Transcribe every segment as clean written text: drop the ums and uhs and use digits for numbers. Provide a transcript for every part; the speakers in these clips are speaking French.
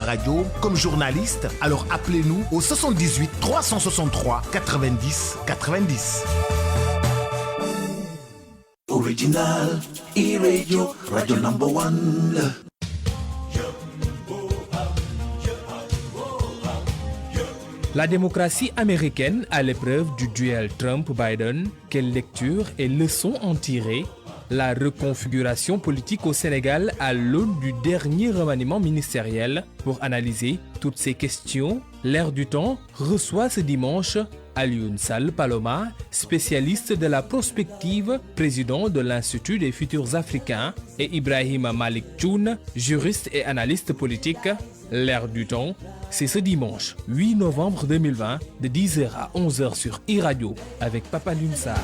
radio comme journaliste, alors appelez-nous au 78 363 90 90. Original, e-radio, radio number one. La démocratie américaine à l'épreuve du duel Trump-Biden, quelle lecture et leçons en tirer? La reconfiguration politique au Sénégal à l'aune du dernier remaniement ministériel. Pour analyser toutes ces questions, L'Air du Temps reçoit ce dimanche Alioune Sall Paloma, spécialiste de la prospective, président de l'Institut des futurs africains, et Ibrahima Malik Thioune, juriste et analyste politique. L'Air du Temps, c'est ce dimanche 8 novembre 2020 de 10h à 11h sur e-radio avec Papa Alioune Sall.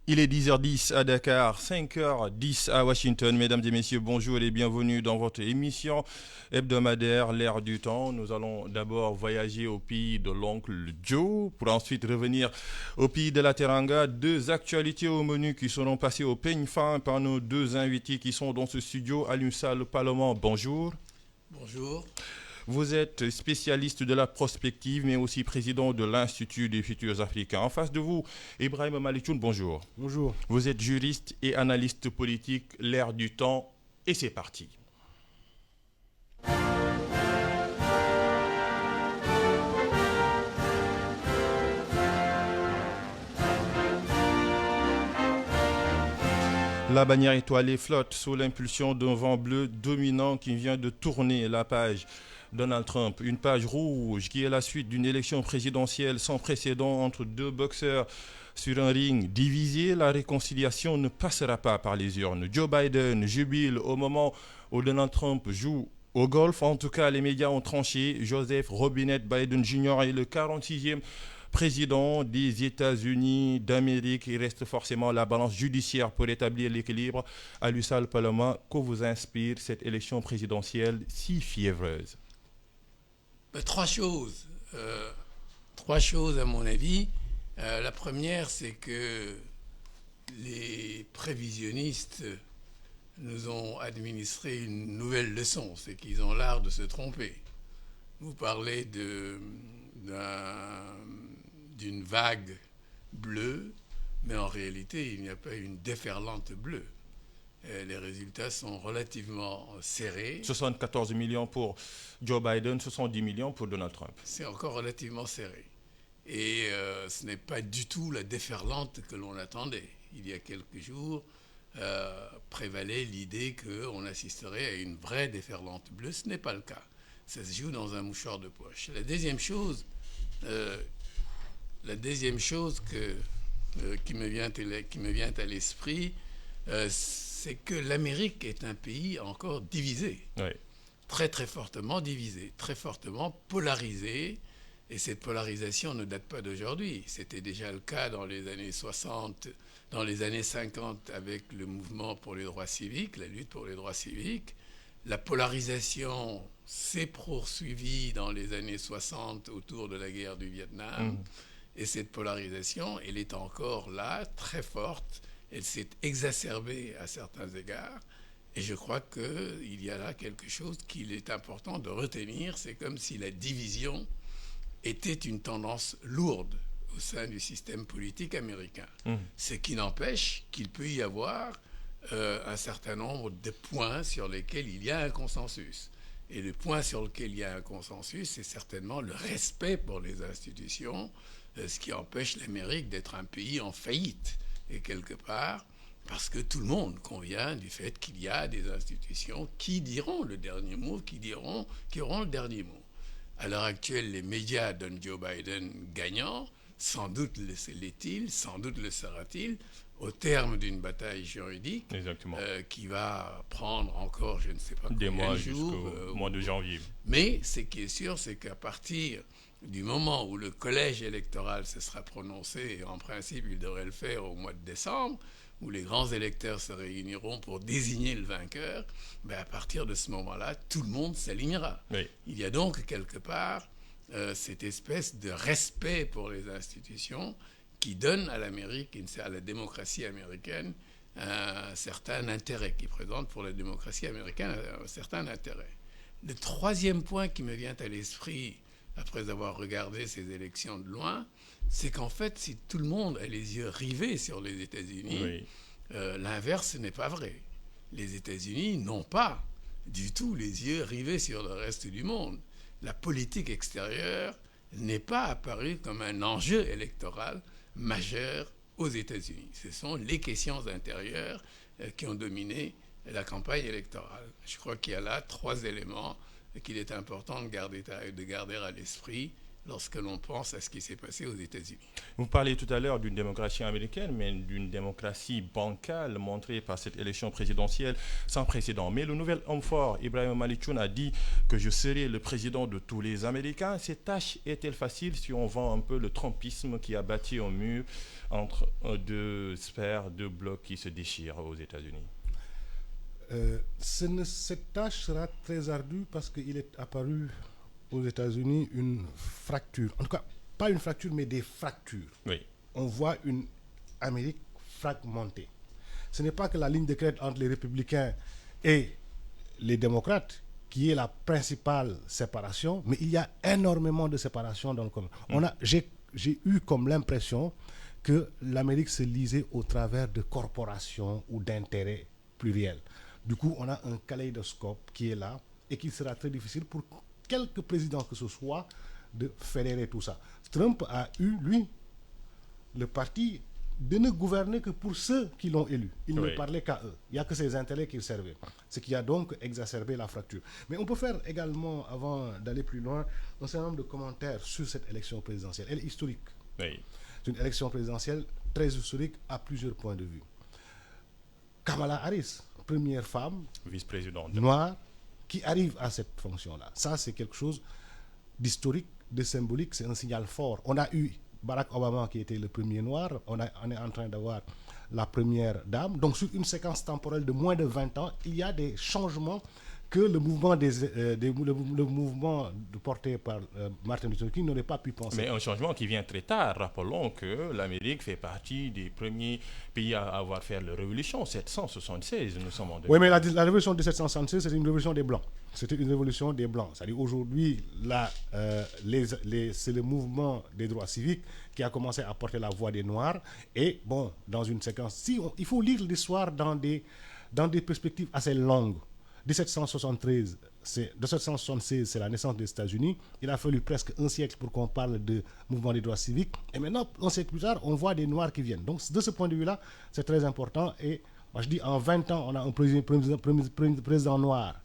Il est 10h10 à Dakar, 5h10 à Washington. Mesdames et messieurs, bonjour et bienvenue dans votre émission hebdomadaire L'Air du Temps. Nous allons d'abord voyager au pays de l'oncle Joe pour ensuite revenir au pays de la Teranga. Deux actualités au menu qui seront passées au peigne fin par nos deux invités qui sont dans ce studio. Alioune Sall Paloma, bonjour. Bonjour. Vous êtes spécialiste de la prospective, mais aussi président de l'Institut des futurs africains. En face de vous, Ibrahima Malik Thioune, bonjour. Bonjour. Vous êtes juriste et analyste politique, L'Air du Temps, et c'est parti. La bannière étoilée flotte sous l'impulsion d'un vent bleu dominant qui vient de tourner la page Donald Trump. Une page rouge qui est la suite d'une élection présidentielle sans précédent entre deux boxeurs sur un ring divisé. La réconciliation ne passera pas par les urnes. Joe Biden jubile au moment où Donald Trump joue au golf. En tout cas, les médias ont tranché. Joseph Robinette Biden Jr. est le 46e président des États-Unis d'Amérique. Il reste forcément la balance judiciaire pour établir l'équilibre. Alioune Sall Paloma, que vous inspire cette élection présidentielle si fiévreuse? Trois choses. Trois choses à mon avis. La première, c'est que les prévisionnistes nous ont administré une nouvelle leçon. C'est qu'ils ont l'art de se tromper. Vous parlez d'une vague bleue, mais en réalité, il n'y a pas une déferlante bleue. Les résultats sont relativement serrés. 74 millions pour Joe Biden, 70 millions pour Donald Trump. C'est encore relativement serré. Et ce n'est pas du tout la déferlante que l'on attendait. Il y a quelques jours, prévalait l'idée qu'on assisterait à une vraie déferlante bleue. Ce n'est pas le cas. Ça se joue dans un mouchoir de poche. La deuxième chose qui me vient à l'esprit, c'est que l'Amérique est un pays encore divisé. Oui. Très très fortement divisé, très fortement polarisé. Et cette polarisation ne date pas d'aujourd'hui. C'était déjà le cas dans les années 60, dans les années 50 avec le mouvement pour les droits civiques, la lutte pour les droits civiques. La polarisation s'est poursuivie dans les années 60 autour de la guerre du Vietnam. Et cette polarisation, elle est encore là, très forte. Elle s'est exacerbée à certains égards. Et je crois qu'il y a là quelque chose qu'il est important de retenir. C'est comme si la division était une tendance lourde au sein du système politique américain. Ce qui n'empêche qu'il peut y avoir un certain nombre de points sur lesquels il y a un consensus. Et le point sur lequel il y a un consensus, c'est certainement le respect pour les institutions, ce qui empêche l'Amérique d'être un pays en faillite. Et quelque part, parce que tout le monde convient du fait qu'il y a des institutions qui diront le dernier mot, qui auront le dernier mot. À l'heure actuelle, les médias donnent Joe Biden gagnant. Sans doute l'est-il, sans doute le sera-t-il, au terme d'une bataille juridique qui va prendre encore, je ne sais pas des combien mois de jours. Jusqu'au mois de janvier. Mais ce qui est sûr, c'est qu'à partir du moment où le collège électoral se sera prononcé, et en principe il devrait le faire au mois de décembre, où les grands électeurs se réuniront pour désigner le vainqueur, à partir de ce moment-là, tout le monde s'alignera. Oui. Il y a donc quelque part cette espèce de respect pour les institutions qui donne à l'Amérique, à la démocratie américaine, un certain intérêt, qui présente pour la démocratie américaine un certain intérêt. Le troisième point qui me vient à l'esprit, après avoir regardé ces élections de loin, c'est qu'en fait, si tout le monde a les yeux rivés sur les États-Unis, l'inverse n'est pas vrai. Les États-Unis n'ont pas du tout les yeux rivés sur le reste du monde. La politique extérieure n'est pas apparue comme un enjeu électoral majeur aux États-Unis. Ce sont les questions intérieures qui ont dominé la campagne électorale. Je crois qu'il y a là 3 éléments qu'il est important de garder à l'esprit lorsque l'on pense à ce qui s'est passé aux États-Unis. Vous parlez tout à l'heure d'une démocratie américaine, mais d'une démocratie bancale montrée par cette élection présidentielle sans précédent. Mais le nouvel homme fort, Ibrahim Malichoun, a dit que je serai le président de tous les Américains. Cette tâche est-elle facile si on vend un peu le trumpisme qui a bâti un mur entre 2 sphères, 2 blocs qui se déchirent aux États-Unis? Cette tâche sera très ardue parce qu'il est apparu aux États-Unis une fracture. En tout cas, pas une fracture, mais des fractures. Oui. On voit une Amérique fragmentée. Ce n'est pas que la ligne de crête entre les républicains et les démocrates qui est la principale séparation, mais il y a énormément de séparation dans le commun. J'ai eu comme l'impression que l'Amérique se lisait au travers de corporations ou d'intérêts pluriels. Du coup, on a un kaléidoscope qui est là et qu'il sera très difficile pour quelque président que ce soit de fédérer tout ça. Trump a eu, lui, le parti de ne gouverner que pour ceux qui l'ont élu. Il ne parlait qu'à eux. Il n'y a que ses intérêts qui le servaient. Ce qui a donc exacerbé la fracture. Mais on peut faire également, avant d'aller plus loin, un certain nombre de commentaires sur cette élection présidentielle. Elle est historique. Oui. C'est une élection présidentielle très historique à plusieurs points de vue. Kamala Harris, première femme vice-présidente noire qui arrive à cette fonction-là. Ça, c'est quelque chose d'historique, de symbolique, c'est un signal fort. On a eu Barack Obama qui était le premier noir, on est en train d'avoir la première dame. Donc sur une séquence temporelle de moins de 20 ans, il y a des changements que le mouvement, le mouvement porté par Martin Luther King n'aurait pas pu penser. Mais un changement qui vient très tard. Rappelons que l'Amérique fait partie des premiers pays à avoir fait la révolution, 1776, nous sommes en 2000. Oui, mais la révolution de 1776, c'était une révolution des Blancs. C'était une révolution des Blancs. C'est-à-dire aujourd'hui, c'est le mouvement des droits civiques qui a commencé à porter la voix des Noirs. Et bon, dans une séquence, il faut lire l'histoire dans des perspectives assez longues. 1776, c'est la naissance des États-Unis. Il a fallu presque un siècle pour qu'on parle de mouvement des droits civiques. Et maintenant, un siècle plus tard, on voit des Noirs qui viennent. Donc, de ce point de vue-là, c'est très important. Et moi, je dis, en 20 ans, on a un président noir,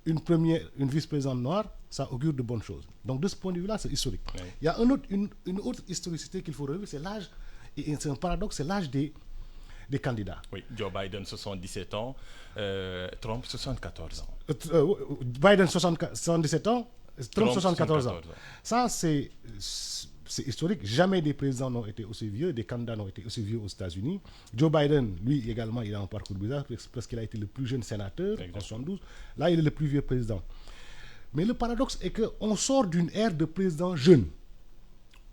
une vice-présidente noire, ça augure de bonnes choses. Donc, de ce point de vue-là, c'est historique. Oui. Il y a une autre historicité qu'il faut relever, c'est l'âge, et c'est un paradoxe, c'est l'âge des candidats. Oui, Joe Biden, 77 ans, Trump, 74 ans. Biden, 77 ans, Trump, 74 ans. Ça, c'est historique. Jamais des présidents n'ont été aussi vieux, des candidats n'ont été aussi vieux aux États-Unis. Joe Biden, lui également, il a un parcours bizarre, parce qu'il a été le plus jeune sénateur en 72. Là, il est le plus vieux président. Mais le paradoxe est qu'on sort d'une ère de présidents jeunes.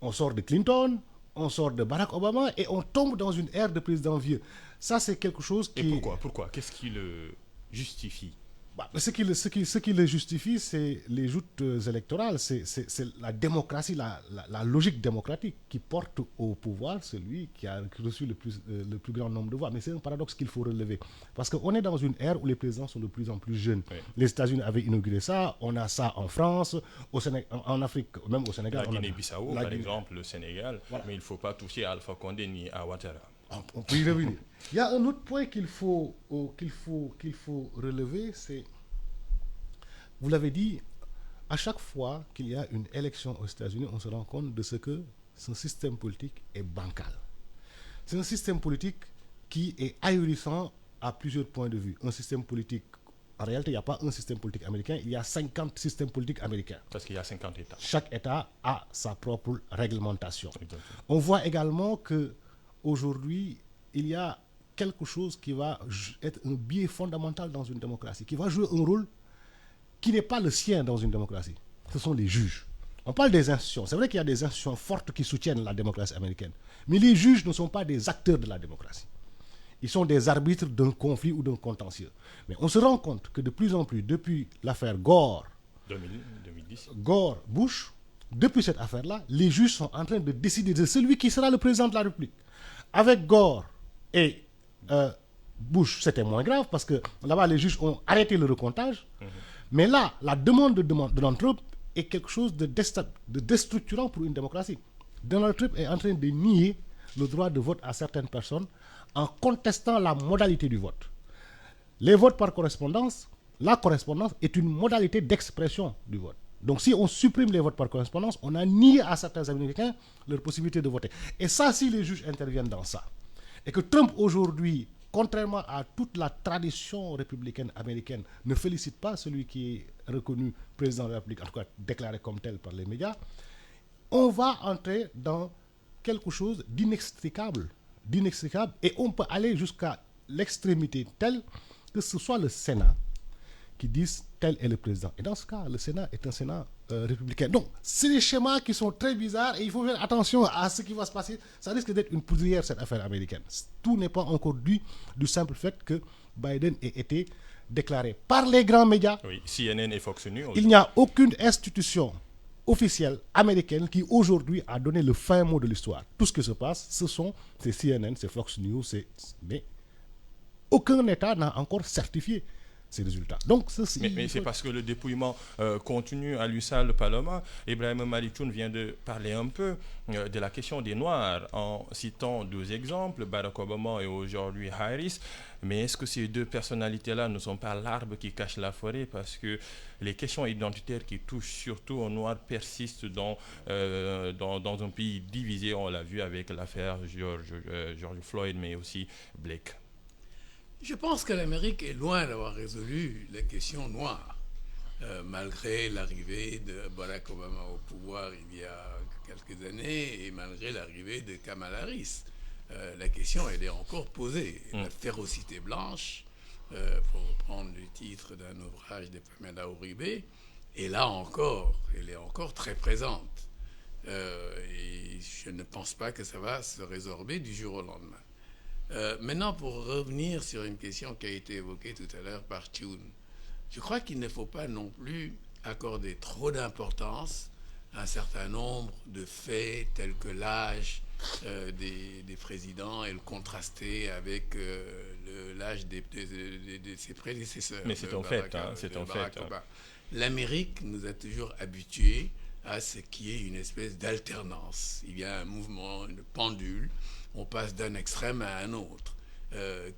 On sort de Clinton, on sort de Barack Obama et on tombe dans une ère de présidents vieux. Ça, c'est quelque chose qui... Et pourquoi? Qu'est-ce qui le justifie? Ce qui le justifie, c'est les joutes électorales, c'est la démocratie, la logique démocratique qui porte au pouvoir celui qui a reçu le plus grand nombre de voix. Mais c'est un paradoxe qu'il faut relever. Parce qu'on est dans une ère où les présidents sont de plus en plus jeunes. Oui. Les États-Unis avaient inauguré ça, on a ça en France, en Afrique, même au Sénégal. La Guinée-Bissau, par exemple, le Sénégal, voilà. Mais il ne faut pas toucher à Alpha Condé ni à Ouattara. On peut y revenir. Il y a un autre point qu'il faut relever, c'est, vous l'avez dit, à chaque fois qu'il y a une élection aux États-Unis, on se rend compte de ce que ce système politique est bancal. C'est un système politique qui est ahurissant à plusieurs points de vue. Un système politique, en réalité, il n'y a pas un système politique américain, il y a 50 systèmes politiques américains. Parce qu'il y a 50 États. Chaque État a sa propre réglementation. Exactement. On voit également que aujourd'hui, il y a quelque chose qui va être un biais fondamental dans une démocratie, qui va jouer un rôle qui n'est pas le sien dans une démocratie. Ce sont les juges. On parle des institutions. C'est vrai qu'il y a des institutions fortes qui soutiennent la démocratie américaine. Mais les juges ne sont pas des acteurs de la démocratie. Ils sont des arbitres d'un conflit ou d'un contentieux. Mais on se rend compte que de plus en plus, depuis l'affaire Gore, 2010. Gore-Bush, depuis cette affaire-là, les juges sont en train de décider de celui qui sera le président de la République. Avec Gore et Bush, c'était moins grave parce que là-bas, les juges ont arrêté le recomptage. Mais là, la demande de Donald Trump est quelque chose de déstructurant pour une démocratie. Donald Trump est en train de nier le droit de vote à certaines personnes en contestant la modalité du vote. Les votes par correspondance, la correspondance est une modalité d'expression du vote. Donc si on supprime les votes par correspondance, on a nié à certains Américains leur possibilité de voter. Et ça, si les juges interviennent dans ça, et que Trump aujourd'hui, contrairement à toute la tradition républicaine américaine, ne félicite pas celui qui est reconnu président de la République, en tout cas déclaré comme tel par les médias, on va entrer dans quelque chose d'inextricable, et on peut aller jusqu'à l'extrémité telle que ce soit le Sénat qui dise tel est le président. Et dans ce cas, le Sénat est un Sénat républicain. Donc, c'est des schémas qui sont très bizarres et il faut faire attention à ce qui va se passer. Ça risque d'être une poudrière, cette affaire américaine. Tout n'est pas encore dû du simple fait que Biden ait été déclaré par les grands médias. Oui, CNN et Fox News. Il n'y a aucune institution officielle américaine qui aujourd'hui a donné le fin mot de l'histoire. Tout ce qui se passe, c'est CNN, c'est Fox News, mais aucun État n'a encore certifié ces résultats. Donc, mais c'est parce que le dépouillement continue à lui seul le Parlement. Ibrahim Malikoun vient de parler un peu de la question des Noirs en citant deux exemples, Barack Obama et aujourd'hui Harris. Mais est-ce que ces deux personnalités-là ne sont pas l'arbre qui cache la forêt? Parce que les questions identitaires qui touchent surtout aux Noirs persistent dans un pays divisé. On l'a vu avec l'affaire George Floyd, mais aussi Blake. Je pense que l'Amérique est loin d'avoir résolu la question noire, malgré l'arrivée de Barack Obama au pouvoir il y a quelques années et malgré l'arrivée de Kamala Harris. La question, elle est encore posée. La férocité blanche, pour reprendre le titre d'un ouvrage de Pamela Uribe, est là encore, elle est encore très présente. Et je ne pense pas que ça va se résorber du jour au lendemain. Maintenant, pour revenir sur une question qui a été évoquée tout à l'heure par Thioune, je crois qu'il ne faut pas non plus accorder trop d'importance à un certain nombre de faits tels que l'âge des présidents et le contraster avec l'âge de ses prédécesseurs. Mais c'est un fait. L'Amérique nous a toujours habitués à ce qui est une espèce d'alternance. Il y a un mouvement, une pendule. On passe d'un extrême à un autre.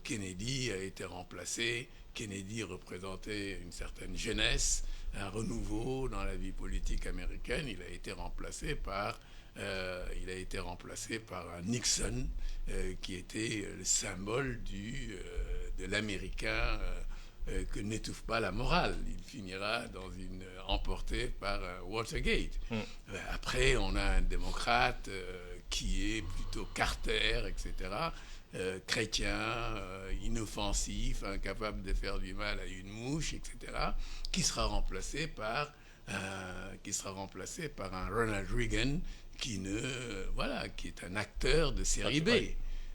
Kennedy a été remplacé. Kennedy représentait une certaine jeunesse, un renouveau dans la vie politique américaine. Il a été remplacé par un Nixon qui était le symbole de l'Américain que n'étouffe pas la morale. Il finira emporté par Watergate. Après, on a un démocrate qui est plutôt Carter, etc., chrétien, inoffensif, incapable de faire du mal à une mouche, etc., qui sera remplacé par un Ronald Reagan qui est un acteur de série B.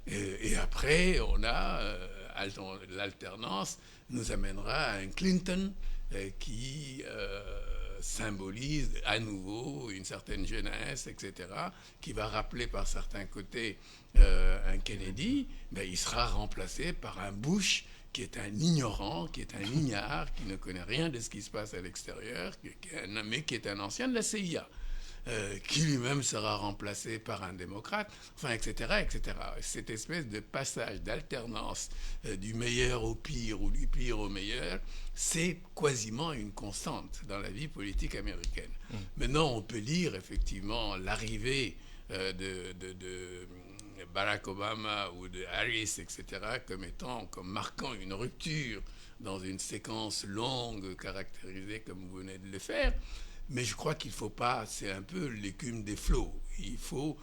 Et après, on a l'alternance nous amènera à un Clinton qui symbolise à nouveau une certaine jeunesse, etc., qui va rappeler par certains côtés un Kennedy, mais il sera remplacé par un Bush qui est un ignorant, qui est un ignare, qui ne connaît rien de ce qui se passe à l'extérieur, mais qui est un ancien de la CIA. Qui lui-même sera remplacé par un démocrate, etc., etc. Cette espèce de passage d'alternance du meilleur au pire ou du pire au meilleur, c'est quasiment une constante dans la vie politique américaine. Maintenant, on peut lire effectivement l'arrivée de Barack Obama ou de Harris, etc., comme marquant une rupture dans une séquence longue caractérisée comme vous venez de le faire. Mais je crois qu'il ne faut pas, c'est un peu l'écume des flots. Il faut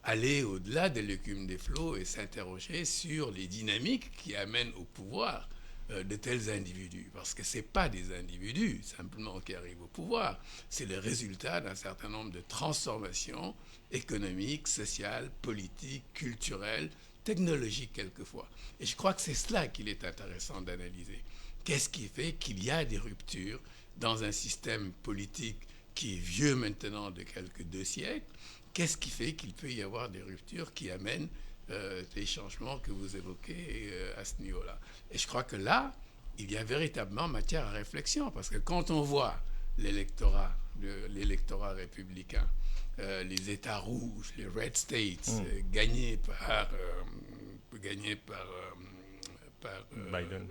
aller au-delà de l'écume des flots et s'interroger sur les dynamiques qui amènent au pouvoir de tels individus. Parce que ce n'est pas des individus simplement qui arrivent au pouvoir, c'est le résultat d'un certain nombre de transformations économiques, sociales, politiques, culturelles, technologique quelquefois. Et je crois que c'est cela qu'il est intéressant d'analyser. Qu'est-ce qui fait qu'il y a des ruptures dans un système politique qui est vieux maintenant de quelques 2 siècles? Qu'est-ce qui fait qu'il peut y avoir des ruptures qui amènent les changements que vous évoquez à ce niveau-là? Et je crois que là, il y a véritablement matière à réflexion, parce que quand on voit l'électorat républicain, les États rouges, les Red States, gagnés par Biden.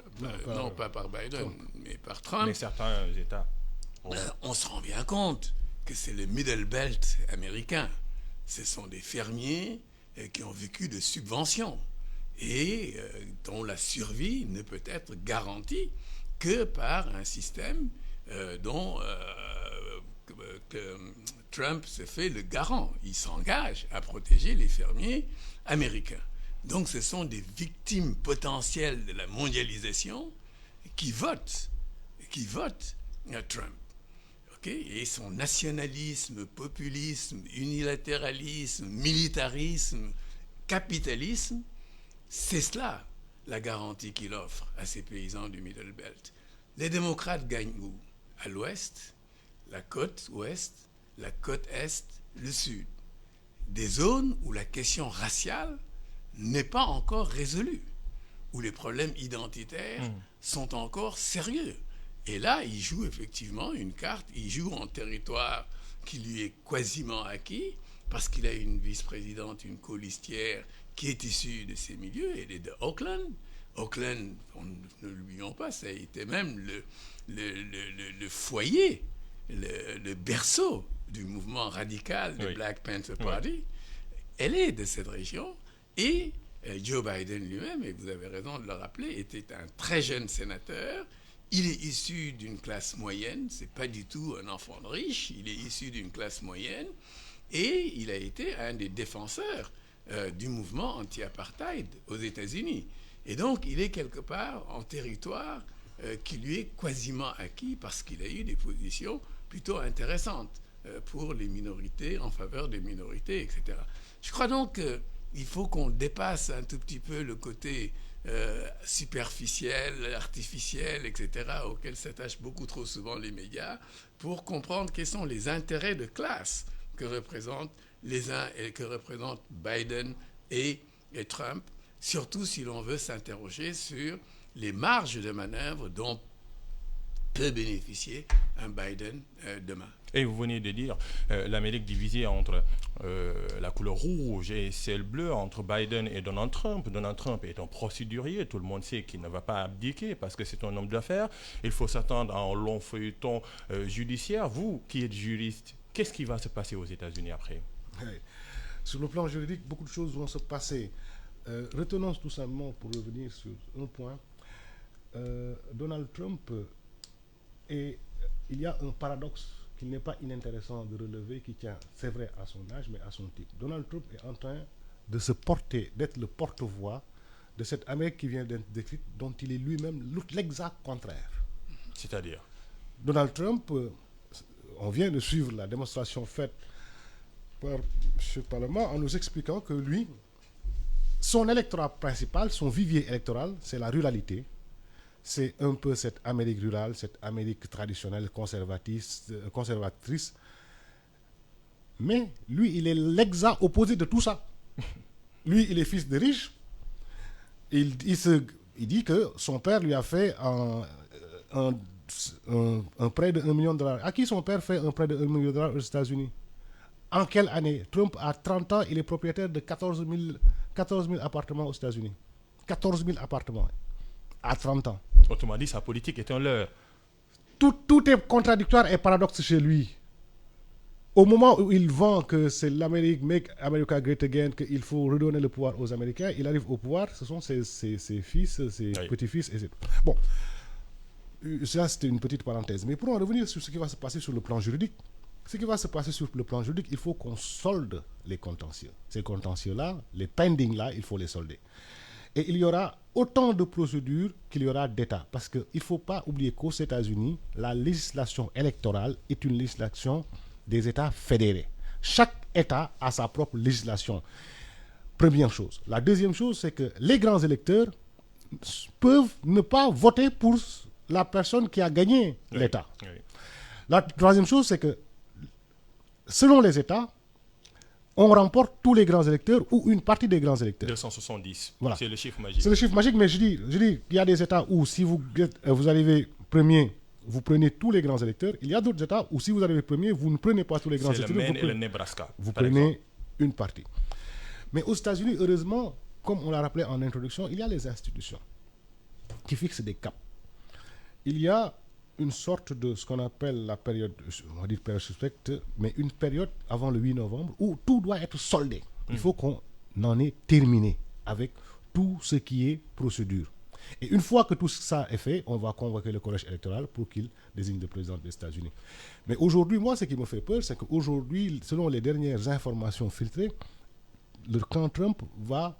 Non, pas par Biden, mais par Trump. Mais certains États. On se rend bien compte que c'est le Middle Belt américain. Ce sont des fermiers qui ont vécu de subventions et dont la survie ne peut être garantie que par un système dont que Trump se fait le garant. Il s'engage à protéger les fermiers américains. Donc ce sont des victimes potentielles de la mondialisation qui votent Trump. Et son nationalisme, populisme, unilatéralisme, militarisme, capitalisme, c'est cela la garantie qu'il offre à ces paysans du Middle Belt. Les démocrates gagnent où? À l'ouest, la côte ouest, la côte est, le sud. Des zones où la question raciale n'est pas encore résolue, où les problèmes identitaires sont encore sérieux. Et là, il joue effectivement une carte, il joue en territoire qui lui est quasiment acquis, parce qu'il a une vice-présidente, une colistière qui est issue de ces milieux, elle est de Oakland. Oakland, ne l'oublions pas, ça a été même le foyer, le berceau du mouvement radical du Black Panther Party. Elle est de cette région, et Joe Biden lui-même, et vous avez raison de le rappeler, était un très jeune sénateur. Il est issu d'une classe moyenne, c'est pas du tout un enfant de riche, il est issu d'une classe moyenne, et il a été un des défenseurs du mouvement anti-apartheid aux États-Unis. Et donc, il est quelque part en territoire qui lui est quasiment acquis, parce qu'il a eu des positions plutôt intéressantes pour les minorités, en faveur des minorités, etc. Je crois donc qu'il faut qu'on dépasse un tout petit peu le côté superficiel, artificiel, etc., auquel s'attachent beaucoup trop souvent les médias, pour comprendre quels sont les intérêts de classe que représentent les uns et que représentent Biden et Trump, surtout si l'on veut s'interroger sur les marges de manœuvre dont peut bénéficier un Biden demain. Et vous venez de dire l'Amérique divisée entre la couleur rouge et celle bleue, entre Biden et Donald Trump. Donald Trump est un procédurier, tout le monde sait qu'il ne va pas abdiquer parce que c'est un homme d'affaires. Il faut s'attendre à un long feuilleton judiciaire. Vous, qui êtes juriste, qu'est-ce qui va se passer aux États-Unis après? Sur le plan juridique, beaucoup de choses vont se passer. Retenons tout simplement, pour revenir sur un point, Donald Trump, et il y a un paradoxe qu'il n'est pas inintéressant de relever, qui tient, c'est vrai, à son âge, mais à son type. Donald Trump est en train de se porter, d'être le porte-voix de cette Amérique qui vient d'être décrite, dont il est lui-même l'exact contraire. C'est-à-dire? Donald Trump, on vient de suivre la démonstration faite par ce Parlement en nous expliquant que lui, son électorat principal, son vivier électoral, c'est la ruralité. C'est un peu cette Amérique rurale, cette Amérique traditionnelle, conservatrice. Mais lui, il est l'exact opposé de tout ça. Lui, il est fils de riche. Il dit que son père lui a fait un prêt de $1 million. À qui son père fait un prêt de $1 million aux États-Unis? En quelle année? Trump, à 30 ans, il est propriétaire de 14 000 appartements aux États-Unis. 14 000 appartements. À 30 ans. Autrement dit, sa politique est un leurre. Tout est contradictoire et paradoxe chez lui. Au moment où il vend que c'est l'Amérique, make America great again, qu'il faut redonner le pouvoir aux Américains, il arrive au pouvoir, ce sont ses fils, ses petits-fils. Bon, ça c'était une petite parenthèse. Mais pour en revenir sur ce qui va se passer sur le plan juridique, il faut qu'on solde les contentieux. Ces contentieux-là, les pending-là, il faut les solder. Et il y aura autant de procédures qu'il y aura d'États. Parce qu'il ne faut pas oublier qu'aux États-Unis, la législation électorale est une législation des États fédérés. Chaque État a sa propre législation. Première chose. La deuxième chose, c'est que les grands électeurs peuvent ne pas voter pour la personne qui a gagné l'État. Oui. La troisième chose, c'est que selon les États, on remporte tous les grands électeurs ou une partie des grands électeurs. 270. Voilà. C'est le chiffre magique. C'est le chiffre magique, mais je dis, il y a des États où si vous arrivez premier, vous prenez tous les grands électeurs. Il y a d'autres États où si vous arrivez premier, vous ne prenez pas tous les grands C'est électeurs. le Maine et le Nebraska. Vous par prenez exemple. une partie. Mais aux États-Unis, heureusement, comme on l'a rappelé en introduction, il y a les institutions qui fixent des caps. Il y a une sorte de ce qu'on appelle la période, on va dire période suspecte, mais une période avant le 8 novembre où tout doit être soldé. Il faut qu'on en ait terminé avec tout ce qui est procédure. Et une fois que tout ça est fait, on va convoquer le collège électoral pour qu'il désigne le président des États-Unis. Mais aujourd'hui, moi, ce qui me fait peur, c'est qu'aujourd'hui, selon les dernières informations filtrées, le camp Trump va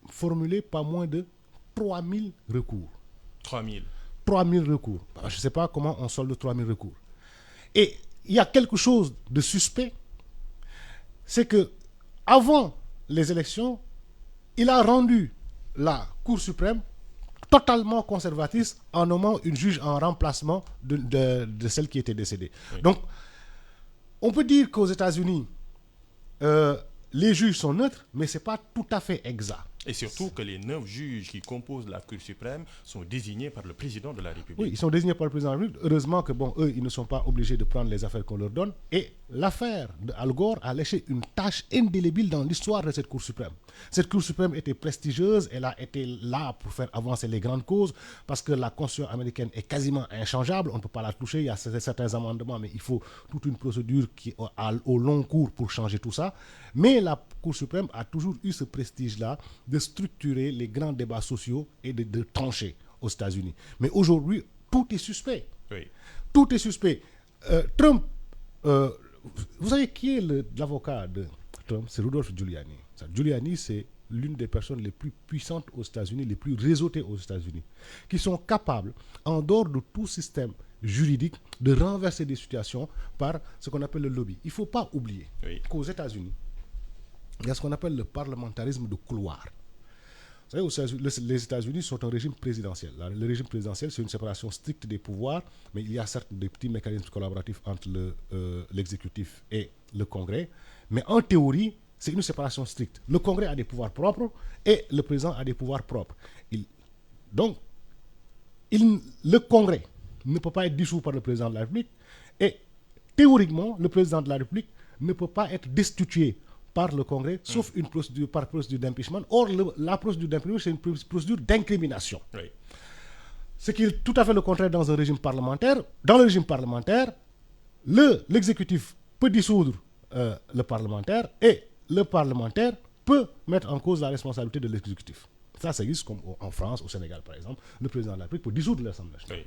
formuler pas moins de 3000 recours. 3000. 3000 recours. Je ne sais pas comment on solde 3000 recours. Et il y a quelque chose de suspect, c'est que avant les élections, il a rendu la Cour suprême totalement conservatrice en nommant une juge en remplacement de celle qui était décédée. Oui. Donc, on peut dire qu'aux États-Unis, les juges sont neutres, mais ce n'est pas tout à fait exact. Et surtout que les 9 juges qui composent la Cour suprême sont désignés par le président de la République. Oui, ils sont désignés par le président de la République. Heureusement que, eux, ils ne sont pas obligés de prendre les affaires qu'on leur donne. Et l'affaire d'Al Gore a laissé une tache indélébile dans l'histoire de cette Cour suprême. Cette Cour suprême était prestigieuse, elle a été là pour faire avancer les grandes causes, parce que la Constitution américaine est quasiment inchangeable, on ne peut pas la toucher, il y a certains amendements, mais il faut toute une procédure qui au long cours pour changer tout ça. Mais la Cour suprême a toujours eu ce prestige-là de structurer les grands débats sociaux et de trancher aux États-Unis. Mais aujourd'hui, tout est suspect. Oui. Tout est suspect. Trump, vous savez qui est l'avocat de Trump? C'est Rudolph Giuliani. Giuliani, c'est l'une des personnes les plus puissantes aux États-Unis, les plus réseautées aux États-Unis, qui sont capables, en dehors de tout système juridique, de renverser des situations par ce qu'on appelle le lobby. Il ne faut pas oublier qu'aux États-Unis, il y a ce qu'on appelle le parlementarisme de couloir. Vous savez, les États-Unis sont un régime présidentiel. Le régime présidentiel, c'est une séparation stricte des pouvoirs, mais il y a certes des petits mécanismes collaboratifs entre l'exécutif et le Congrès. Mais en théorie, c'est une séparation stricte. Le Congrès a des pouvoirs propres et le président a des pouvoirs propres. Donc, le Congrès ne peut pas être dissous par le président de la République et théoriquement, le président de la République ne peut pas être destitué par le Congrès, sauf une procédure par procédure d'impeachment. Or, la procédure d'impeachment, c'est une procédure d'incrimination. Oui. Ce qui est tout à fait le contraire dans un régime parlementaire. Dans le régime parlementaire, l'exécutif peut dissoudre le parlementaire et le parlementaire peut mettre en cause la responsabilité de l'exécutif. Ça existe comme en France, au Sénégal par exemple. Le président de la République peut dissoudre l'Assemblée nationale. Oui.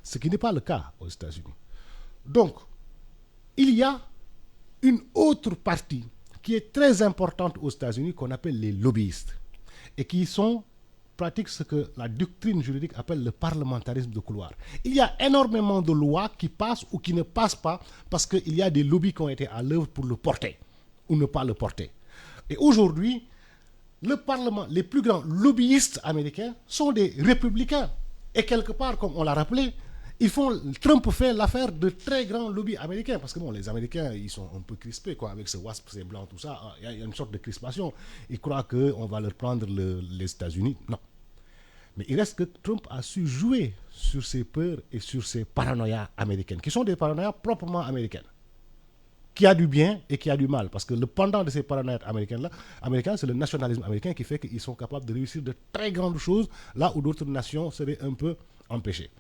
Ce qui n'est pas le cas aux États-Unis. Donc, il y a une autre partie qui est très importante aux États-Unis qu'on appelle les lobbyistes et qui pratiquent ce que la doctrine juridique appelle le parlementarisme de couloir. Il y a énormément de lois qui passent ou qui ne passent pas parce qu'il y a des lobbies qui ont été à l'œuvre pour le porter ou ne pas le porter. Et aujourd'hui, le Parlement, les plus grands lobbyistes américains sont des républicains. Et quelque part, comme on l'a rappelé, Trump fait l'affaire de très grands lobbies américains. Parce que les Américains, ils sont un peu crispés, avec ce WASP, ces blancs, tout ça. Il y a une sorte de crispation. Ils croient qu'on va leur prendre les États-Unis. Non. Mais il reste que Trump a su jouer sur ces peurs et sur ces paranoïas américaines, qui sont des paranoïas proprement américaines, qui a du bien et qui a du mal. Parce que le pendant de ces paranoïas américains, c'est le nationalisme américain qui fait qu'ils sont capables de réussir de très grandes choses, là où d'autres nations seraient un peu empêchées.